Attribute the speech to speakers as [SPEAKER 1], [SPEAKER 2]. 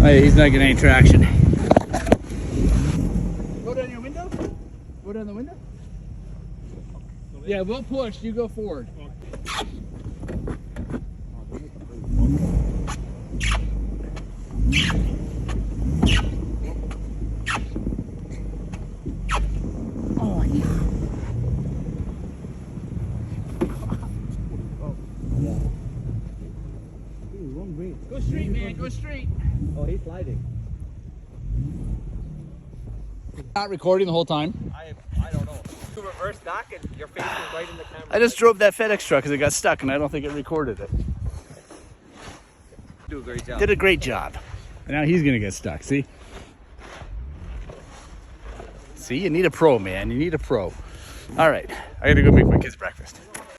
[SPEAKER 1] Hey, he's not getting any traction. Go down your window. Go down the window. Yeah, we'll push. You go forward. Oh, yeah. Go straight, man. Go straight.
[SPEAKER 2] Oh, he's sliding.
[SPEAKER 1] Not recording the whole time.
[SPEAKER 2] I don't know. You reverse back and your face is right in the camera.
[SPEAKER 1] I just drove that FedEx truck because it got stuck, and I don't think it recorded it.
[SPEAKER 2] Do a great job.
[SPEAKER 1] Did a great job. And now he's gonna get stuck. See? See, you need a pro, man. You need a pro. All right, I gotta go make my kids breakfast.